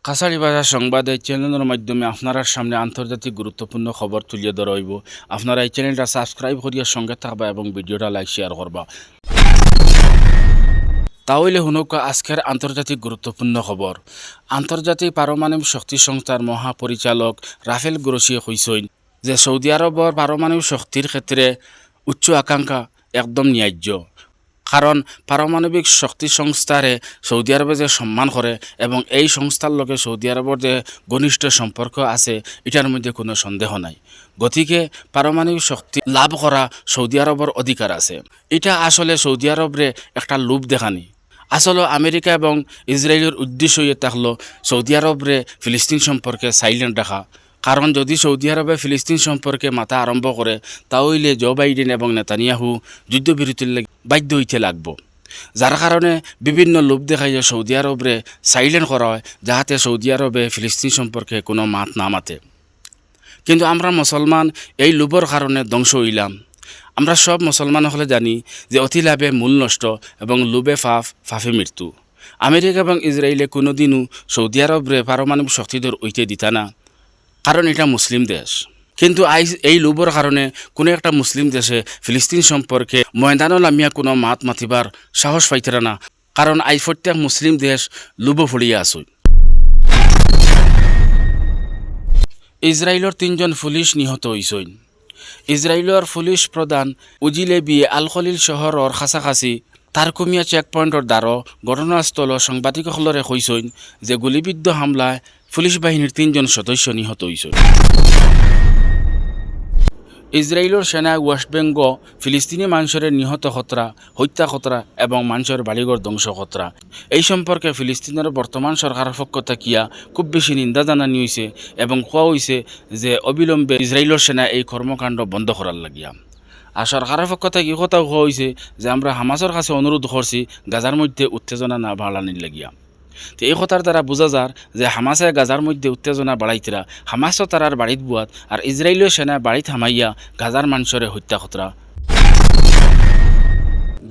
কাছাড়িবাজার সংবাদ এই চ্যানেলের মাধ্যমে আপনার সামনে আন্তর্জাতিক গুরুত্বপূর্ণ খবর তুলিয়ে ধরা হইব। আপনারা এই চ্যানেলটা সাবস্ক্রাইব করিয়া সঙ্গে থাকবা এবং ভিডিওটা লাইক শেয়ার করবা। তাহলে হুনকা আজকের আন্তর্জাতিক গুরুত্বপূর্ণ খবর। আন্তর্জাতিক পারমাণবিক শক্তি সংস্থার মহাপরিচালক রাফেল গ্রোসি কইছেন যে সৌদি আরবর পারমাণবিক শক্তির ক্ষেত্রে উচ্চ আকাঙ্ক্ষা একদম ন্যায্য। কারণ পারমাণবিক শক্তি সংস্থারে সৌদি আরবে যে সম্মান করে এবং এই সংস্থার লগে সৌদি আরবের যে ঘনিষ্ঠ সম্পর্ক আছে এটার মধ্যে কোনো সন্দেহ নাই। গতিকে পারমাণবিক শক্তি লাভ করা সৌদি আরবের অধিকার আছে। এটা আসলে সৌদি আরবরে একটা লোভ দেখানি। আসলে আমেরিকা এবং ইসরায়েলের উদ্দেশ্য হয়ে থাকলো সৌদি আরবরে ফিলিস্তিন সম্পর্কে সাইলেন্ট রাখা। কারণ যদি সৌদি আরবে ফিলিস্তিন সম্পর্কে মাথা আরম্ভ করে তাহলে জো বাইডেন এবং নেতানিয়াহু যুদ্ধবিরতির বাধ্য হইতে লাগব। যার কারণে বিভিন্ন লোভ দেখাইয়া সৌদি আরবরে সাইলেন্ট করা হয় যাহাতে সৌদি আরবে ফিলিস্তিন সম্পর্কে কোনো মাত না মাতে। কিন্তু আমরা মুসলমান এই লোভর কারণে ধ্বংস হইলাম। আমরা সব মুসলমান হলে জানি যে অতি লাভে মূল নষ্ট এবং লোভে ফাফে মৃত্যু। আমেরিকা এবং ইসরায়েলে কোনোদিনও সৌদি আরবরে পারমাণবিক শক্তিধর ঐতে দিতা না, কারণ এটা মুসলিম দেশ। কিন্তু আইজ এই লোভর কারণে কোনো একটা মুসলিম দেশে ফিলিস্তিন সম্পর্কে ময়দানও নামিয়া কোনো মাত মাতিবার সাহস পাইতারা না, কারণ আইজ প্রত্যেক মুসলিম দেশ লোভ ফড়িয়া আছে। ইসরায়েলের 3জন পুলিশ নিহত হয়েছেন। ইসরায়েলের পুলিশ প্রধান উজিলেবি আল খলিল শহরের কাছাকাছি তারকুমিয়া চেকপয়েন্টর দ্বারা ঘটনাস্থল সাংবাদিকসকলরে কইছেন যে গুলিবিদ্ধ হামলায় পুলিশ বাহিনীর 3জন সদস্য নিহত হয়েছেন। ইসরায়েলের সেনা ওয়েস্ট বেঙ্গ ফিলিস্তিনি মানুষের নিহত খতরা, হত্যা খতরা এবং মানুষের বাড়িঘর ধ্বংস খতরা এই সম্পর্কে ফিলিস্তিনের বর্তমান সরকারের পক্ষ থাকিয়া খুব বেশি নিন্দা জানানি হয়েছে এবং কোয়া হয়েছে যে অবিলম্বে ইসরায়েলের সেনা এই কর্মকাণ্ড বন্ধ করার লাগিয়া। আর সরকারের পক্ষ থেকে কথা কোয়া হয়েছে যে আমরা হামাসের কাছে অনুরোধ করছি গাজার মধ্যে উত্তেজনা না বাড়ানির লাগিয়া। তো এই কথার দ্বারা বোঝা যার যে হামাসে গাজার মধ্যে উত্তেজনা বাড়াইতরা, হামাসও তারার বাড়িত বুয়াত আর ইসরায়েলীয় সেনা বাড়িত হামাইয়া গাজার মানুষের হত্যা খতরা।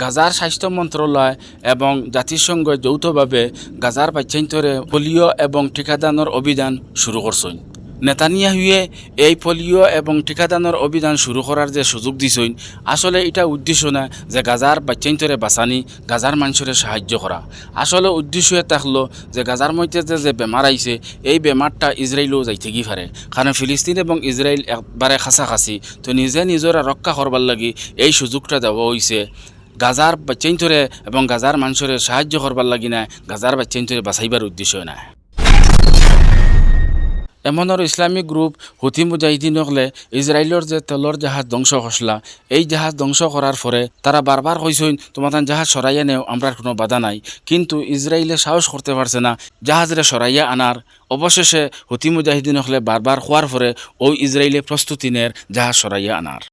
গাজার স্বাস্থ্য মন্ত্রণালয় এবং জাতিসংঘ যৌথভাবে গাজার বাচ্চাইন্তরে পোলিও এবং টিকাদানের অভিযান শুরু করছেন। নেতানিয়াহুয়ে এই পোলিও এবং টিকাদানের অভিযান শুরু করার যে সুযোগ দিছেন, আসলে এটা উদ্দেশ্য না যে গাজার বাচ্চাইন্তরে বাঁচানি, গাজার মানুষের সাহায্য করা। আসলে উদ্দেশ্য থাকলো যে গাজার মধ্যে যে বেমার আইছে এই বেমারটা ইসরায়েলও যাইতে গিয়ে পারে, কারণ ফিলিস্তিন এবং ইসরায়েল একবারে কাছাকাছি। তো নিজে নিজেরা রক্ষা করবার লাগি এই সুযোগটা দেওয়া হয়েছে। গাজার বাচ্চাইন্তরে এবং গাজার মানুষের সাহায্য করবার লাগি না, গাজার বাচ্চাইন্তরে বাঁচাইবার উদ্দেশ্য না। এমনর ইসলামিক গ্রুপ হুথি মুজাহিদিন হলে ইসরায়েলের যে তেলর জাহাজ ধ্বংস করলা, এই জাহাজ ধ্বংস করার পরে তারা বারবার কইছেন তোমাদের জাহাজ সরাইয়া নেও, আমরা কোনো বাধা নাই। কিন্তু ইসরায়েলে সাহস করতে পারছে না জাহাজরে সরাইয়া আনার। অবশেষে হুথি মুজাহিদিন হলে বারবার খোয়ার পরে ওই ইসরায়েলে প্রস্তুতি নেয় জাহাজ সরাইয়া আনার।